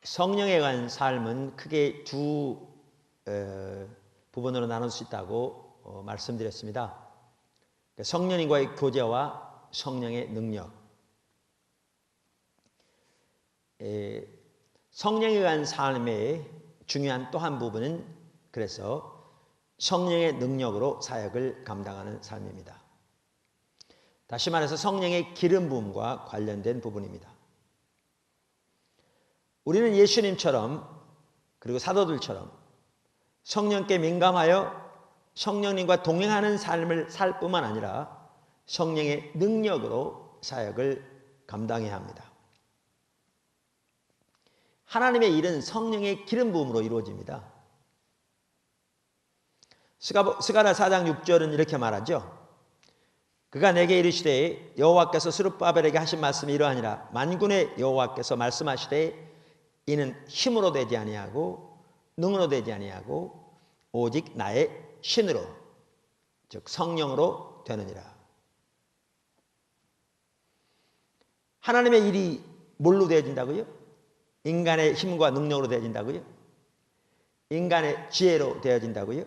성령에 관한 삶은 크게 두 부분으로 나눌 수 있다고 말씀드렸습니다. 성령님과의 교제와 성령의 능력. 성령에 관한 삶의 중요한 또 한 부분은 그래서 성령의 능력으로 사역을 감당하는 삶입니다. 다시 말해서 성령의 기름 부음과 관련된 부분입니다. 우리는 예수님처럼 그리고 사도들처럼 성령께 민감하여 성령님과 동행하는 삶을 살 뿐만 아니라 성령의 능력으로 사역을 감당해야 합니다. 하나님의 일은 성령의 기름 부음으로 이루어집니다. 스가랴 4장 6절은 이렇게 말하죠. 그가 내게 이르시되 여호와께서 스룹바벨에게 하신 말씀이 이러하니라. 만군의 여호와께서 말씀하시되 이는 힘으로 되지 아니하고 능으로 되지 아니하고 오직 나의 신으로 즉 성령으로 되느니라. 하나님의 일이 뭘로 되어진다고요? 인간의 힘과 능력으로 되어진다고요? 인간의 지혜로 되어진다고요?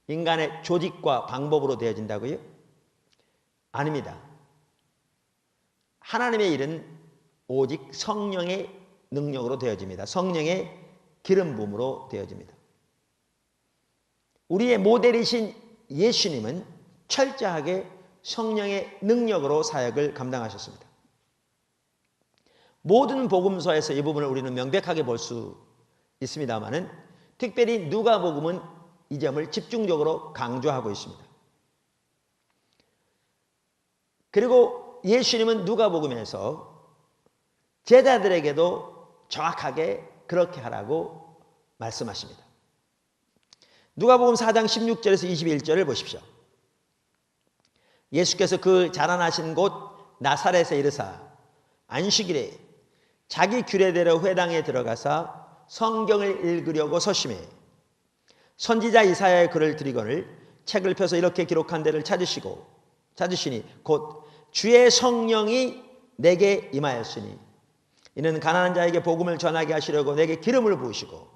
인간의 조직과 방법으로 되어진다고요? 아닙니다. 하나님의 일은 오직 성령의 능력으로 되어집니다. 성령의 기름 부음으로 되어집니다. 우리의 모델이신 예수님은 철저하게 성령의 능력으로 사역을 감당하셨습니다. 모든 복음서에서 이 부분을 우리는 명백하게 볼 수 있습니다만은 특별히 누가복음은 이 점을 집중적으로 강조하고 있습니다. 그리고 예수님은 누가복음에서 제자들에게도 정확하게 그렇게 하라고 말씀하십니다. 누가복음 4장 16절에서 21절을 보십시오. 예수께서 그 자라나신 곳 나사렛에 이르사 안식일에 자기 규례대로 회당에 들어가사 성경을 읽으려고 서심해 선지자 이사야의 글을 들이거늘 책을 펴서 이렇게 기록한 데를 찾으시니 곧 주의 성령이 내게 임하였으니 이는 가난한 자에게 복음을 전하게 하시려고 내게 기름을 부으시고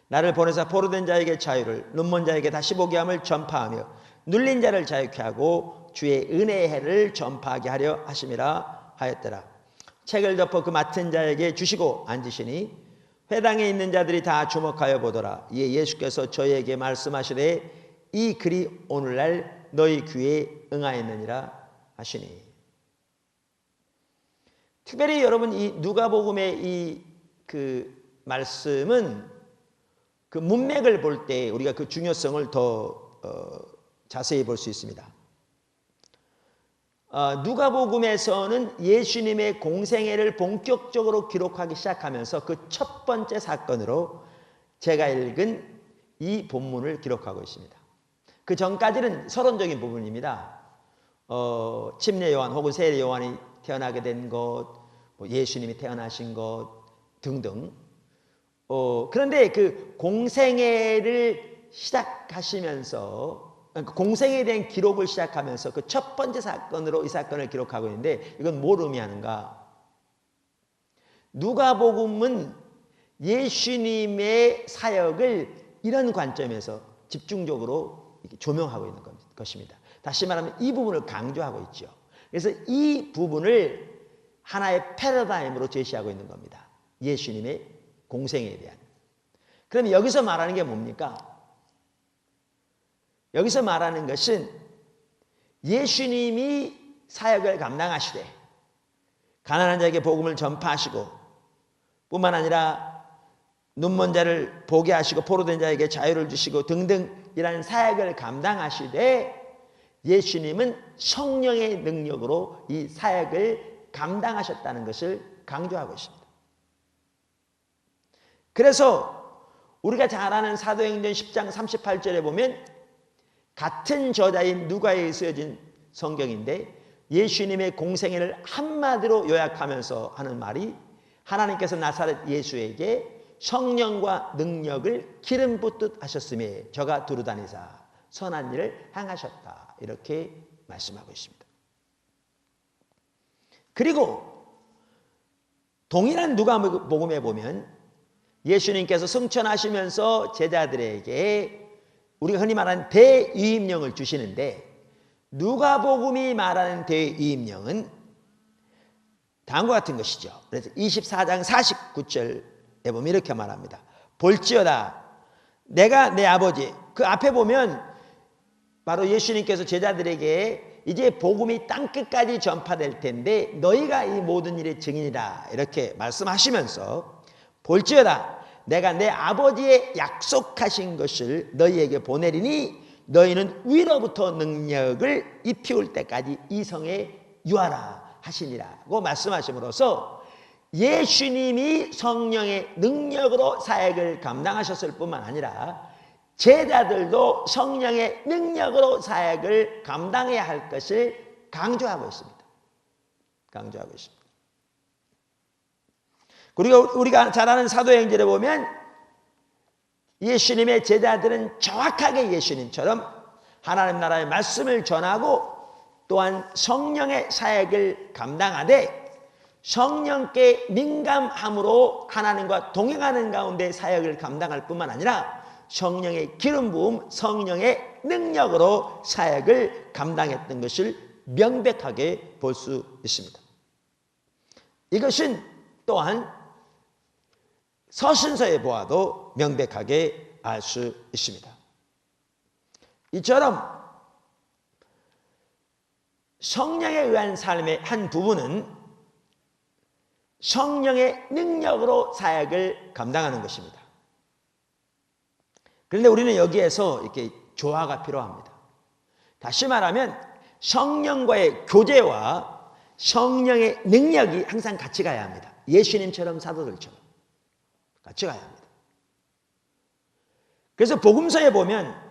나를 보내사 포로된 자에게 자유를 눈먼 자에게 다시 보게 함을 전파하며 눌린 자를 자유케 하고 주의 은혜의 해를 전파하게 하려 하심이라 하였더라. 책을 덮어 그 맡은 자에게 주시고 앉으시니 회당에 있는 자들이 다 주목하여 보더라. 이에 예수께서 저희에게 말씀하시되 이 글이 오늘날 너희 귀에 응하였느니라 하시니. 특별히 여러분 이 누가복음의 그 말씀은 그 문맥을 볼 때 우리가 그 중요성을 더 자세히 볼 수 있습니다. 누가복음에서는 예수님의 공생애를 본격적으로 기록하기 시작하면서 그 첫 번째 사건으로 제가 읽은 이 본문을 기록하고 있습니다. 그 전까지는 서론적인 부분입니다. 침례 요한 혹은 세례 요한이 태어나게 된 것, 예수님이 태어나신 것 등등. 그런데 그 공생애를 시작하시면서 공생에 대한 기록을 시작하면서 그 첫 번째 사건으로 이 사건을 기록하고 있는데 이건 뭘 의미하는가? 누가복음은 예수님의 사역을 이런 관점에서 집중적으로 조명하고 있는 것입니다. 다시 말하면 이 부분을 강조하고 있죠. 그래서 이 부분을 하나의 패러다임으로 제시하고 있는 겁니다. 예수님의 공생에 대한. 그럼 여기서 말하는 게 뭡니까? 여기서 말하는 것은 예수님이 사역을 감당하시되 가난한 자에게 복음을 전파하시고 뿐만 아니라 눈먼 자를 보게 하시고 포로된 자에게 자유를 주시고 등등이라는 사역을 감당하시되 예수님은 성령의 능력으로 이 사역을 감당하셨다는 것을 강조하고 있습니다. 그래서 우리가 잘 아는 사도행전 10장 38절에 보면 같은 저자인 누가에 쓰여진 성경인데 예수님의 공생애를 한마디로 요약하면서 하는 말이 하나님께서 나사렛 예수에게 성령과 능력을 기름 붓듯 하셨으며 저가 두루다니사 선한 일을 행하셨다. 이렇게 말씀하고 있습니다. 그리고 동일한 누가복음에 보면 예수님께서 승천하시면서 제자들에게 우리가 흔히 말하는 대위임령을 주시는데, 누가복음이 말하는 대위임령은 다음과 같은 것이죠. 그래서 24장 49절에 보면 이렇게 말합니다. 볼지어다 내가 내 아버지, 그 앞에 보면 바로 예수님께서 제자들에게 이제 복음이 땅끝까지 전파될 텐데 너희가 이 모든 일의 증인이다 이렇게 말씀하시면서, 볼지어다 내가 내 아버지의 약속하신 것을 너희에게 보내리니 너희는 위로부터 능력을 입히울 때까지 이 성에 유하라 하시니라고 말씀하심으로써 예수님이 성령의 능력으로 사역을 감당하셨을 뿐만 아니라 제자들도 성령의 능력으로 사역을 감당해야 할 것을 강조하고 있습니다. 강조하고 있습니다. 그리고 우리가 잘 아는 사도행전에 보면 예수님의 제자들은 정확하게 예수님처럼 하나님 나라의 말씀을 전하고 또한 성령의 사역을 감당하되 성령께 민감함으로 하나님과 동행하는 가운데 사역을 감당할 뿐만 아니라 성령의 기름 부음, 성령의 능력으로 사역을 감당했던 것을 명백하게 볼 수 있습니다. 이것은 또한 서신서에 보아도 명백하게 알 수 있습니다. 이처럼 성령에 의한 삶의 한 부분은 성령의 능력으로 사역을 감당하는 것입니다. 그런데 우리는 여기에서 이렇게 조화가 필요합니다. 다시 말하면 성령과의 교제와 성령의 능력이 항상 같이 가야 합니다. 예수님처럼 사도들처럼 같이 가야 합니다. 그래서 복음서에 보면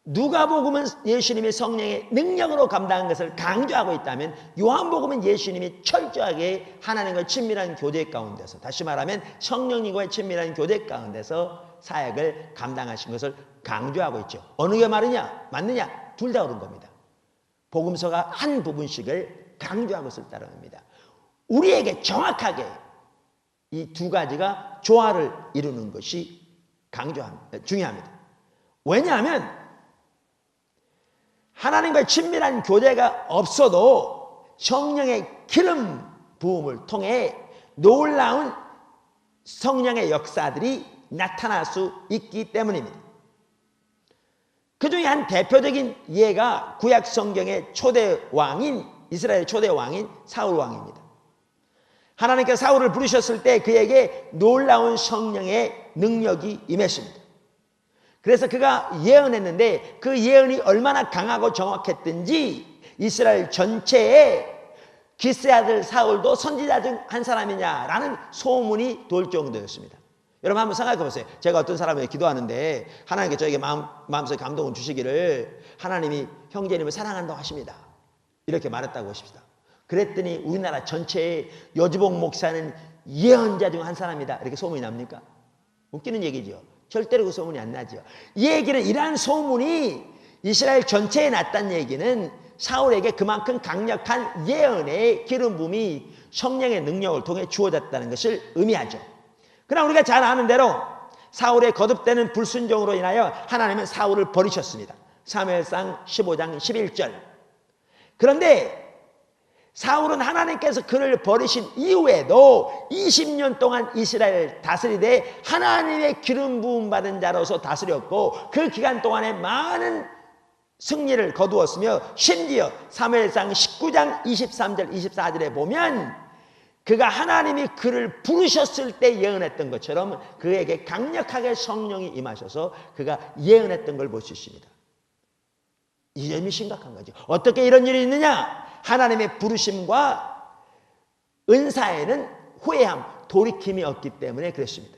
누가복음은 예수님의 성령의 능력으로 감당한 것을 강조하고 있다면 요한복음은 예수님이 철저하게 하나님과의 친밀한 교제 가운데서, 다시 말하면 성령님과의 친밀한 교제 가운데서 사역을 감당하신 것을 강조하고 있죠. 어느 게 맞느냐? 둘 다 옳은 겁니다. 복음서가 한 부분씩을 강조하고 있다는 겁니다. 우리에게 정확하게 이 두 가지가 조화를 이루는 것이 중요합니다. 왜냐하면 하나님과의 친밀한 교제가 없어도 성령의 기름 부음을 통해 놀라운 성령의 역사들이 나타날 수 있기 때문입니다. 그 중에 한 대표적인 예가 구약 성경의 초대 왕인, 이스라엘 초대 왕인 사울 왕입니다. 하나님께서 사울을 부르셨을 때 그에게 놀라운 성령의 능력이 임했습니다. 그래서 그가 예언했는데 그 예언이 얼마나 강하고 정확했든지 이스라엘 전체에 기스의 아들 사울도 선지자 중 한 사람이냐라는 소문이 돌 정도였습니다. 여러분 한번 생각해 보세요. 제가 어떤 사람에게 기도하는데 하나님께 저에게 마음속에 감동을 주시기를 하나님이 형제님을 사랑한다고 하십니다. 이렇게 말했다고 하십시다. 그랬더니 우리나라 전체에 여주봉 목사는 예언자 중 한 사람이다 이렇게 소문이 납니까? 웃기는 얘기죠. 절대로 그 소문이 안 나죠. 이 얘기는, 이러한 소문이 이스라엘 전체에 났다는 얘기는 사울에게 그만큼 강력한 예언의 기름 부음이 성령의 능력을 통해 주어졌다는 것을 의미하죠. 그러나 우리가 잘 아는 대로 사울의 거듭되는 불순종으로 인하여 하나님은 사울을 버리셨습니다. 사무엘상 15장 11절. 그런데 사울은 하나님께서 그를 버리신 이후에도 20년 동안 이스라엘을 다스리되 하나님의 기름 부음 받은 자로서 다스렸고 그 기간 동안에 많은 승리를 거두었으며 심지어 사무엘상 19장 23절 24절에 보면 그가 하나님이 그를 부르셨을 때 예언했던 것처럼 그에게 강력하게 성령이 임하셔서 그가 예언했던 걸 볼 수 있습니다. 이 점이 심각한 거죠. 어떻게 이런 일이 있느냐? 하나님의 부르심과 은사에는 후회함, 돌이킴이 없기 때문에 그렇습니다.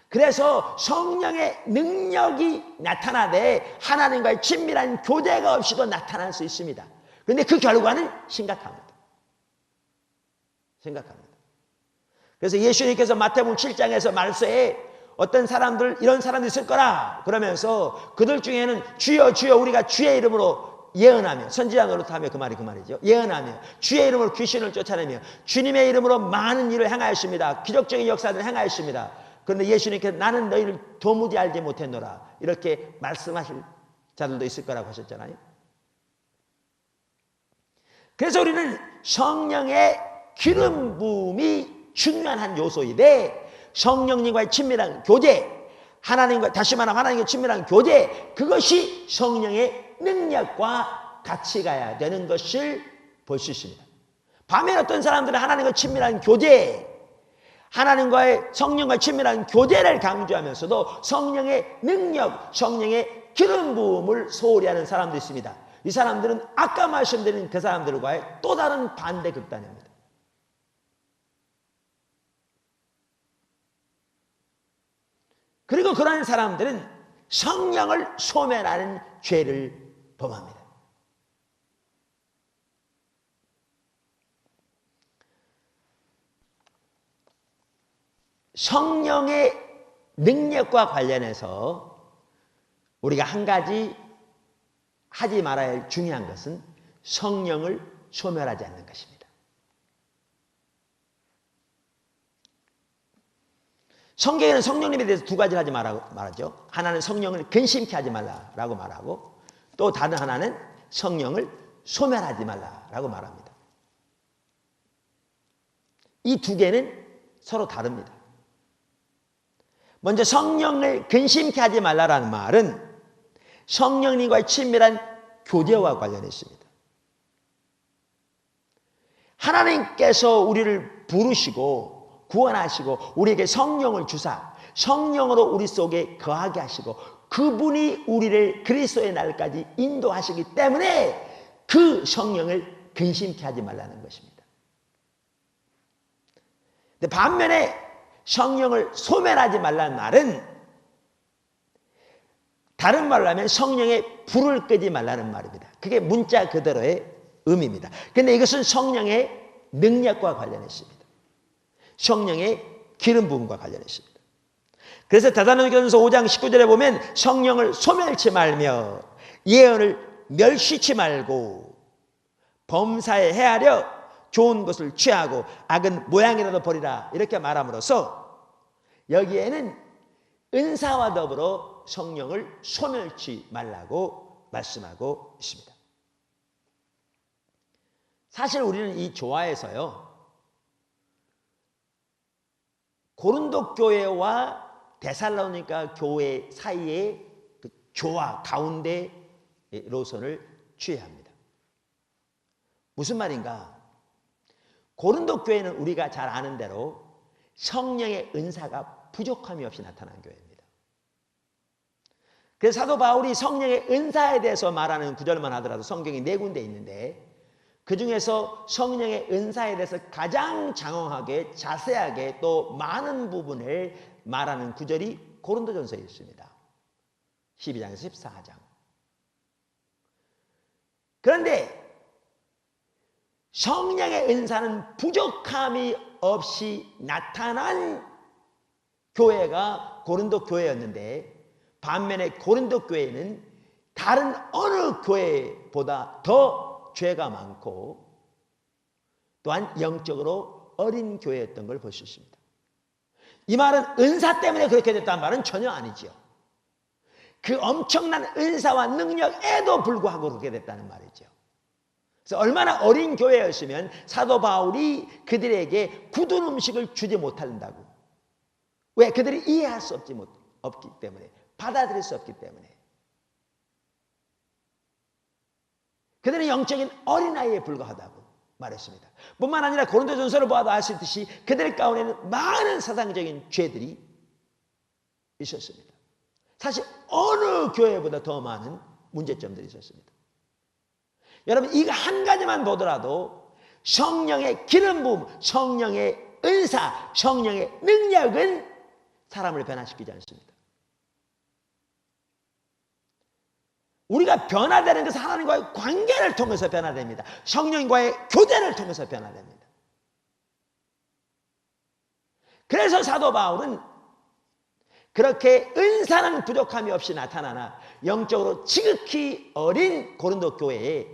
그래서 성령의 능력이 나타나되 하나님과의 친밀한 교제가 없이도 나타날 수 있습니다. 그런데 그 결과는 심각합니다. 심각합니다. 그래서 예수님께서 마태복음 7장에서 말씀에 어떤 사람들, 이런 사람들이 있을 거라 그러면서 그들 중에는 주여 주여 우리가 주의 이름으로 예언하며, 선지자 노릇하며, 그 말이죠. 예언하며 주의 이름으로 귀신을 쫓아내며 주님의 이름으로 많은 일을 행하였습니다. 기적적인 역사들을 행하였습니다. 그런데 예수님께서 나는 너희를 도무지 알지 못했노라 이렇게 말씀하실 자들도 있을 거라고 하셨잖아요. 그래서 우리는 성령의 기름 부음이 중요한 한 요소이되 성령님과의 친밀한 교제, 하나님과 다시 말하면 하나님과 친밀한 교제, 그것이 성령의 능력과 같이 가야 되는 것을 볼 수 있습니다. 반면 어떤 사람들은 하나님과 친밀한 교제, 하나님과의 성령과 친밀한 교제를 강조하면서도 성령의 능력, 성령의 기름 부음을 소홀히 하는 사람도 있습니다. 이 사람들은 아까 말씀드린 그 사람들과의 또 다른 반대 극단입니다. 그리고 그런 사람들은 성령을 소멸하는 죄를 범합니다. 성령의 능력과 관련해서 우리가 한 가지 하지 말아야 할 중요한 것은 성령을 소멸하지 않는 것입니다. 성경에는 성령님에 대해서 두 가지를 하지 말하죠. 하나는 성령을 근심케 하지 말라라고 말하고 또 다른 하나는 성령을 소멸하지 말라라고 말합니다. 이 두 개는 서로 다릅니다. 먼저 성령을 근심케 하지 말라라는 말은 성령님과의 친밀한 교제와 관련해 있습니다. 하나님께서 우리를 부르시고 구원하시고 우리에게 성령을 주사 성령으로 우리 속에 거하게 하시고 그분이 우리를 그리스도의 날까지 인도하시기 때문에 그 성령을 근심케 하지 말라는 것입니다. 근데 반면에 성령을 소멸하지 말라는 말은 다른 말로 하면 성령의 불을 끄지 말라는 말입니다. 그게 문자 그대로의 의미입니다. 그런데 이것은 성령의 능력과 관련했습니다. 성령의 기름 부음과 관련했습니다. 그래서 데살로니가전서 5장 19절에 보면 성령을 소멸치 말며 예언을 멸시치 말고 범사에 헤아려 좋은 것을 취하고 악은 모양이라도 버리라 이렇게 말함으로써 여기에는 은사와 더불어 성령을 소멸치 말라고 말씀하고 있습니다. 사실 우리는 이 조화에서요 고린도 교회와 데살로니가 교회 사이의 그 조화 가운데 노선을 취해야 합니다. 무슨 말인가? 고린도 교회는 우리가 잘 아는 대로 성령의 은사가 부족함이 없이 나타난 교회입니다. 그래서 사도 바울이 성령의 은사에 대해서 말하는 구절만 하더라도 성경이 4군데 있는데 그 중에서 성령의 은사에 대해서 가장 장황하게 자세하게 또 많은 부분을 말하는 구절이 고린도전서에 있습니다. 12장에서 14장. 그런데 성령의 은사는 부족함이 없이 나타난 교회가 고린도 교회였는데 반면에 고린도 교회는 다른 어느 교회보다 더 죄가 많고 또한 영적으로 어린 교회였던 걸 볼 수 있습니다. 이 말은 은사 때문에 그렇게 됐다는 말은 전혀 아니죠. 그 엄청난 은사와 능력에도 불구하고 그렇게 됐다는 말이죠. 그래서 얼마나 어린 교회였으면 사도 바울이 그들에게 굳은 음식을 주지 못한다고. 왜? 그들이 이해할 수 없기 때문에, 받아들일 수 없기 때문에. 그들은 영적인 어린아이에 불과하다고 말했습니다. 뿐만 아니라 고린도전서를 보아도 알 수 있듯이 그들 가운데는 많은 사상적인 죄들이 있었습니다. 사실 어느 교회보다 더 많은 문제점들이 있었습니다. 여러분 이거 한 가지만 보더라도 성령의 기름 부음, 성령의 은사, 성령의 능력은 사람을 변화시키지 않습니다. 우리가 변화되는 것은 하나님과의 관계를 통해서 변화됩니다. 성령과의 교제를 통해서 변화됩니다. 그래서 사도 바울은 그렇게 은사는 부족함이 없이 나타나나 영적으로 지극히 어린 고린도 교회에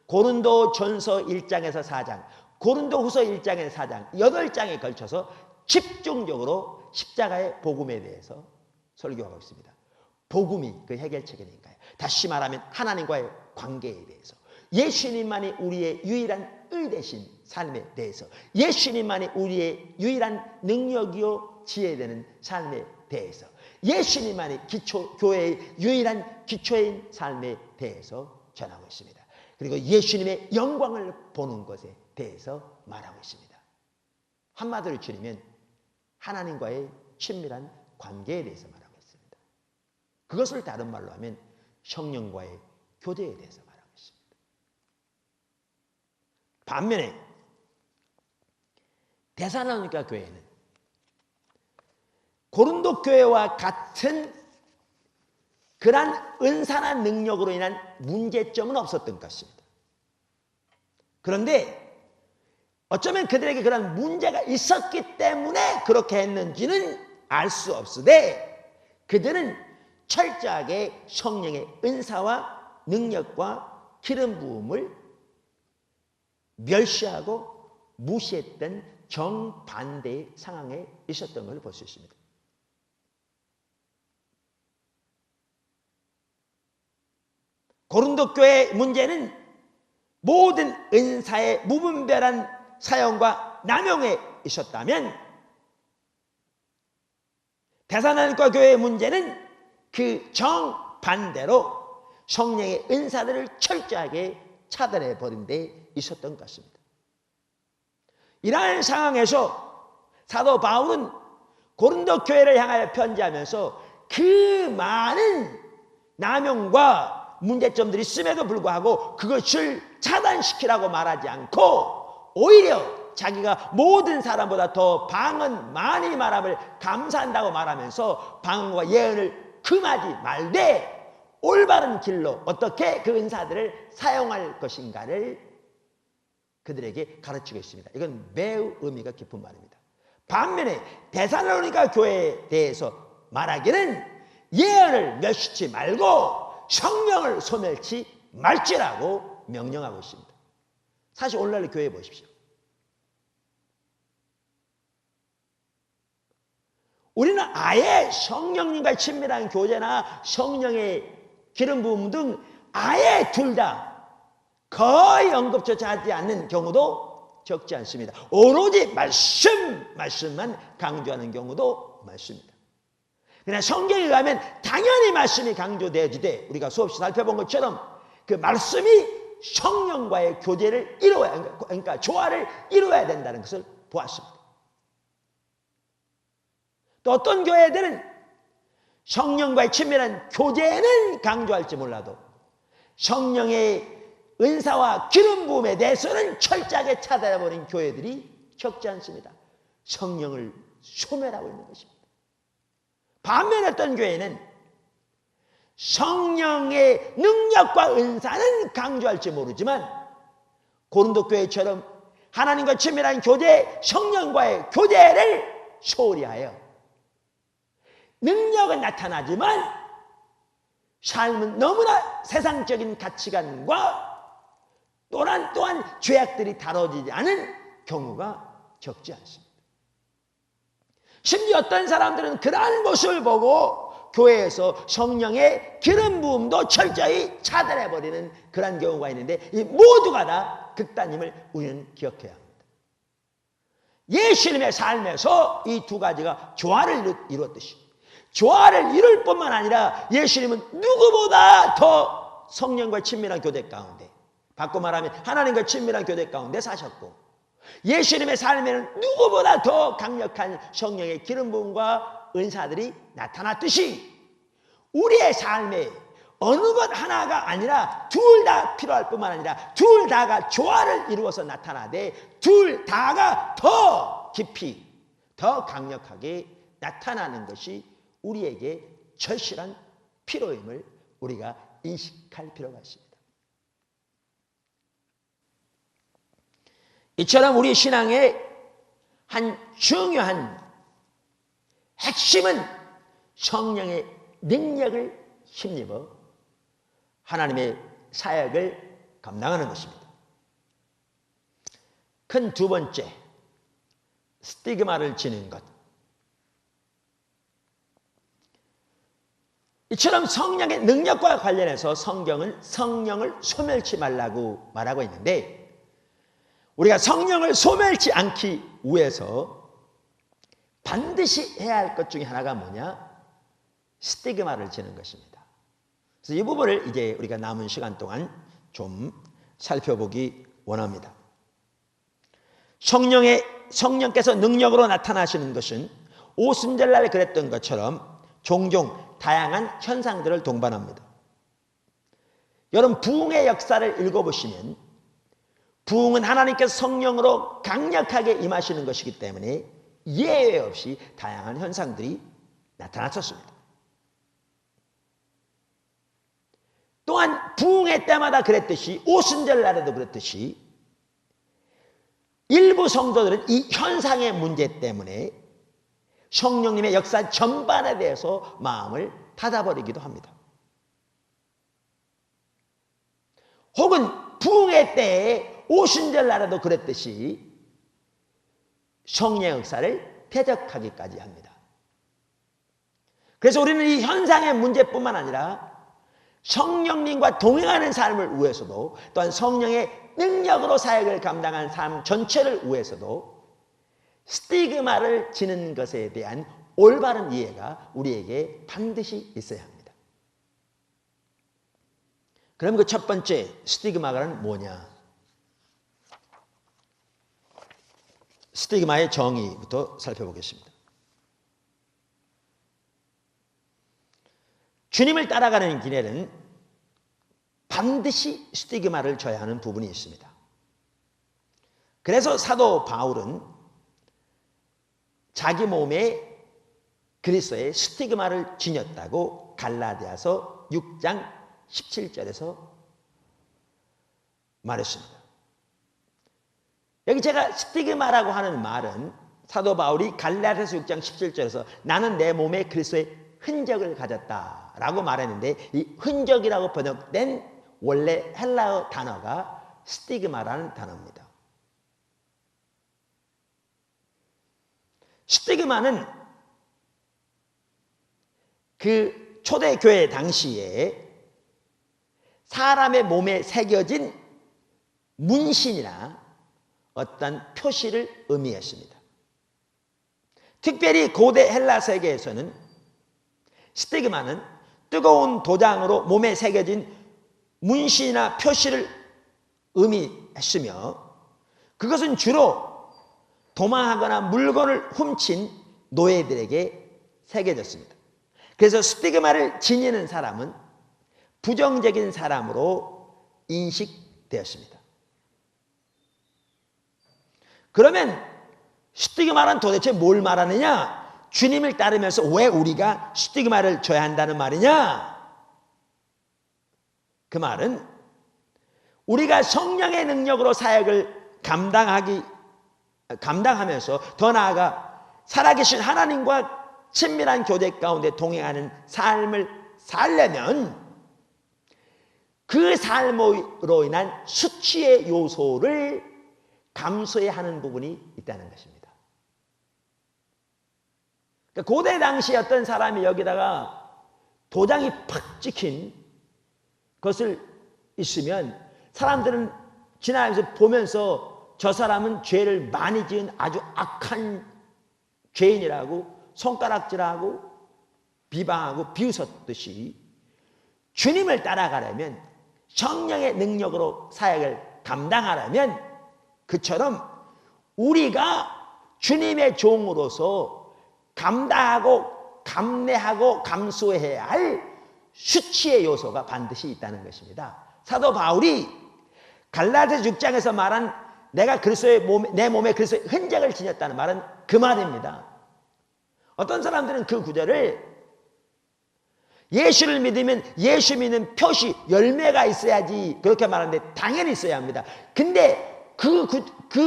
고린도전서 1장에서 4장, 고린도후서 1장에서 4장, 8장에 걸쳐서 집중적으로 십자가의 복음에 대해서 설교하고 있습니다. 복음이 그 해결책이니까요. 다시 말하면 하나님과의 관계에 대해서, 예수님만이 우리의 유일한 의되신 삶에 대해서, 예수님만이 우리의 유일한 능력이요 지혜되는 삶에 대해서, 예수님만이 교회의 유일한 기초인 삶에 대해서 전하고 있습니다. 그리고 예수님의 영광을 보는 것에 대해서 말하고 있습니다. 한마디로 줄이면 하나님과의 친밀한 관계에 대해서 말하고 있습니다. 그것을 다른 말로 하면 성령과의 교제에 대해서 말하고 있습니다. 반면에 데살로니가 교회는 고린도 교회와 같은 그러한 은사나 능력으로 인한 문제점은 없었던 것입니다. 그런데 어쩌면 그들에게 그런 문제가 있었기 때문에 그렇게 했는지는 알 수 없으되, 그들은 철저하게 성령의 은사와 능력과 기름 부음을 멸시하고 무시했던 정반대의 상황에 있었던 것을 볼 수 있습니다. 고린도 교회의 문제는 모든 은사의 무분별한 사용과 남용에 있었다면, 데살로니가 교회의 문제는 그 정반대로 성령의 은사들을 철저하게 차단해 버린 데 있었던 것입니다. 이러한 상황에서 사도 바울은 고린도 교회를 향하여 편지하면서 그 많은 남용과 문제점들이 있음에도 불구하고 그것을 차단시키라고 말하지 않고, 오히려 자기가 모든 사람보다 더 방언 많이 말함을 감사한다고 말하면서 방언과 예언을 금하지 말되 올바른 길로 어떻게 그 은사들을 사용할 것인가를 그들에게 가르치고 있습니다. 이건 매우 의미가 깊은 말입니다. 반면에 데살로니가 교회에 대해서 말하기는 예언을 멸시치 말고 성령을 소멸치 말지라고 명령하고 있습니다. 사실 오늘날 교회 보십시오. 우리는 아예 성령님과의 친밀한 교제나 성령의 기름 부음 등 아예 둘 다 거의 언급조차 하지 않는 경우도 적지 않습니다. 오로지 말씀만 강조하는 경우도 많습니다. 그냥 성경에 가면 당연히 말씀이 강조되어지되, 우리가 수없이 살펴본 것처럼 그 말씀이 성령과의 교제를 그러니까 조화를 이루어야 된다는 것을 보았습니다. 또 어떤 교회들은 성령과의 친밀한 교제는 강조할지 몰라도 성령의 은사와 기름 부음에 대해서는 철저하게 차단해버린 교회들이 적지 않습니다. 성령을 소멸하고 있는 것입니다. 반면에 어떤 교회는 성령의 능력과 은사는 강조할지 모르지만 고린도 교회처럼 하나님과 친밀한 교제, 성령과의 교제를 소홀히 하여 능력은 나타나지만 삶은 너무나 세상적인 가치관과 또한 죄악들이 다뤄지지 않은 경우가 적지 않습니다. 심지어 어떤 사람들은 그러한 모습을 보고 교회에서 성령의 기름 부음도 철저히 차단해버리는 그런 경우가 있는데, 이 모두가 다 극단임을 우리는 기억해야 합니다. 예수님의 삶에서 이 두 가지가 조화를 이루었듯이, 조화를 이룰 뿐만 아니라 예수님은 누구보다 더 성령과 친밀한 교제 가운데, 바꿔 말하면 하나님과 친밀한 교제 가운데 사셨고, 예수님의 삶에는 누구보다 더 강력한 성령의 기름 부음과 은사들이 나타났듯이 우리의 삶에 어느 것 하나가 아니라 둘 다 필요할 뿐만 아니라 둘 다가 조화를 이루어서 나타나되 둘 다가 더 깊이 더 강력하게 나타나는 것이 우리에게 절실한 필요임을 우리가 인식할 필요가 있습니다. 이처럼 우리 신앙의 한 중요한 핵심은 성령의 능력을 힘입어 하나님의 사역을 감당하는 것입니다. 큰 두 번째, 스티그마를 지는 것. 이처럼 성령의 능력과 관련해서 성경은 성령을 소멸치 말라고 말하고 있는데, 우리가 성령을 소멸치 않기 위해서 반드시 해야 할 것 중에 하나가 뭐냐? 스티그마를 지는 것입니다. 그래서 이 부분을 이제 우리가 남은 시간 동안 좀 살펴보기 원합니다. 성령께서 능력으로 나타나시는 것은 오순절날 그랬던 것처럼 종종 다양한 현상들을 동반합니다. 여러분, 부흥의 역사를 읽어보시면 부흥은 하나님께서 성령으로 강력하게 임하시는 것이기 때문에 예외 없이 다양한 현상들이 나타났었습니다. 또한 부흥의 때마다 그랬듯이, 오순절날에도 그랬듯이 일부 성도들은 이 현상의 문제 때문에 성령님의 역사 전반에 대해서 마음을 닫아버리기도 합니다. 혹은 부흥의 때에 오순절날에도 그랬듯이 성령의 역사를 대적하기까지 합니다. 그래서 우리는 이 현상의 문제뿐만 아니라 성령님과 동행하는 삶을 위해서도, 또한 성령의 능력으로 사역을 감당하는 삶 전체를 위해서도 스티그마를 지는 것에 대한 올바른 이해가 우리에게 반드시 있어야 합니다. 그럼 그 첫 번째 스티그마는 뭐냐? 스티그마의 정의부터 살펴보겠습니다. 주님을 따라가는 길에는 반드시 스티그마를 져야 하는 부분이 있습니다. 그래서 사도 바울은 자기 몸에 그리스도의 스티그마를 지녔다고 갈라디아서 6장 17절에서 말했습니다. 여기 제가 스티그마라고 하는 말은 사도 바울이 갈라디아서 6장 17절에서 나는 내 몸에 그리스도의 흔적을 가졌다라고 말했는데, 이 흔적이라고 번역된 원래 헬라어 단어가 스티그마라는 단어입니다. 스티그마는 그 초대교회 당시에 사람의 몸에 새겨진 문신이나 어떤 표시를 의미했습니다. 특별히 고대 헬라 세계에서는 스티그마는 뜨거운 도장으로 몸에 새겨진 문신이나 표시를 의미했으며, 그것은 주로 도망하거나 물건을 훔친 노예들에게 새겨졌습니다. 그래서 스티그마를 지니는 사람은 부정적인 사람으로 인식되었습니다. 그러면 스티그마는 도대체 뭘 말하느냐? 주님을 따르면서 왜 우리가 스티그마를 져야 한다는 말이냐? 그 말은 우리가 성령의 능력으로 사역을 감당하면서 더 나아가 살아계신 하나님과 친밀한 교제 가운데 동행하는 삶을 살려면 그 삶으로 인한 수치의 요소를 감수해야 하는 부분이 있다는 것입니다. 고대 당시에 어떤 사람이 여기다가 도장이 팍 찍힌 것을 있으면 사람들은 지나가면서 보면서 저 사람은 죄를 많이 지은 아주 악한 죄인이라고 손가락질하고 비방하고 비웃었듯이, 주님을 따라가려면 성령의 능력으로 사역을 감당하려면 그처럼 우리가 주님의 종으로서 감당하고 감내하고 감수해야 할 수치의 요소가 반드시 있다는 것입니다. 사도 바울이 갈라디아서 6장에서 말한 내가 내 몸에 그리스도의 흔적을 지녔다는 말은 그 말입니다. 어떤 사람들은 그 구절을 예수를 믿으면 예수 믿는 표시, 열매가 있어야지 그렇게 말하는데 당연히 있어야 합니다. 근데 그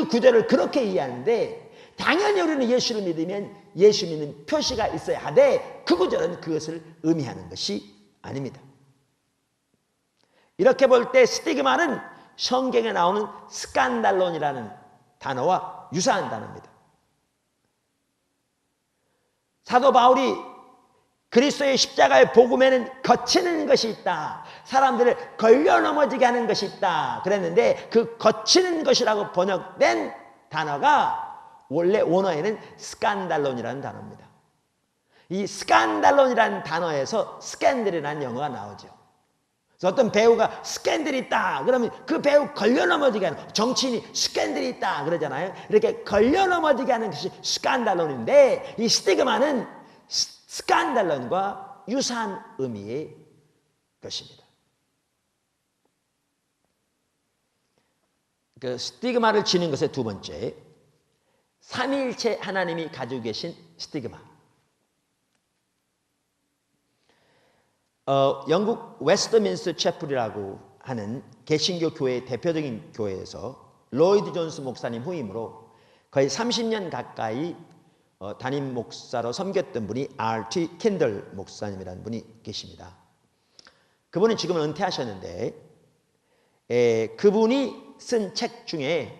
구절을 그렇게 이해하는데, 당연히 우리는 예수를 믿으면 예수 믿는 표시가 있어야 하되 그 구절은 그것을 의미하는 것이 아닙니다. 이렇게 볼 때 스티그마는 성경에 나오는 스칸달론이라는 단어와 유사한 단어입니다. 사도 바울이 그리스도의 십자가의 복음에는 거치는 것이 있다. 사람들을 걸려 넘어지게 하는 것이 있다. 그랬는데 그 거치는 것이라고 번역된 단어가 원래 원어에는 스칸달론이라는 단어입니다. 이 스칸달론이라는 단어에서 스캔들이라는 영어가 나오죠. 그래서 어떤 배우가 스캔들이 있다 그러면 그 배우 걸려 넘어지게 하는, 정치인이 스캔들이 있다 그러잖아요. 이렇게 걸려 넘어지게 하는 것이 스칸달론인데 이 스티그마는 스칸달론과 유사한 의미의 것입니다. 그 스티그마를 지닌 것의 두 번째, 삼위일체 하나님이 가지고 계신 스티그마. 영국 웨스트민스터 채플이라고 하는 개신교 교회의 대표적인 교회에서 로이드 존스 목사님 후임으로 거의 30년 가까이 담임 목사로 섬겼던 분이 R.T. 킨들 목사님이라는 분이 계십니다. 그분은 지금은 은퇴하셨는데 그분이 쓴 책 중에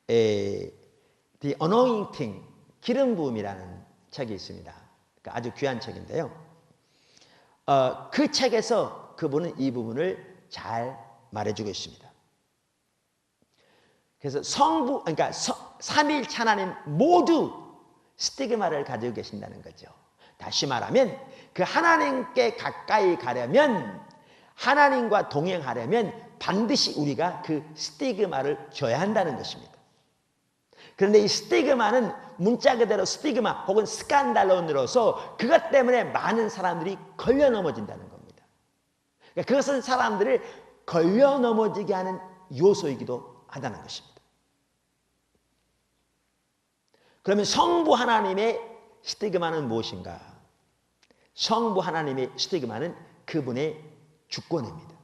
The Anointing, 기름 부음이라는 책이 있습니다. 그러니까 아주 귀한 책인데요. 그 책에서 그분은 이 부분을 잘 말해주고 있습니다. 그래서 성부, 그러니까 삼위일체 하나님 모두 스티그마를 가지고 계신다는 거죠. 다시 말하면 그 하나님께 가까이 가려면, 하나님과 동행하려면 반드시 우리가 그 스티그마를 줘야 한다는 것입니다. 그런데 이 스티그마는 문자 그대로 스티그마 혹은 스칸달론으로서 그것 때문에 많은 사람들이 걸려 넘어진다는 겁니다. 그러니까 그것은 사람들을 걸려 넘어지게 하는 요소이기도 하다는 것입니다. 그러면 성부 하나님의 스티그마는 무엇인가? 성부 하나님의 스티그마는 그분의 주권입니다.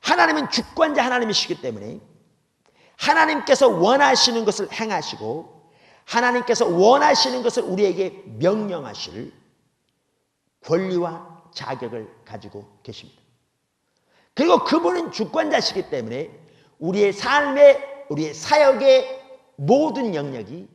하나님은 주권자 하나님이시기 때문에 하나님께서 원하시는 것을 행하시고 하나님께서 원하시는 것을 우리에게 명령하실 권리와 자격을 가지고 계십니다. 그리고 그분은 주권자시기 때문에 우리의 삶의, 우리의 사역의 모든 영역이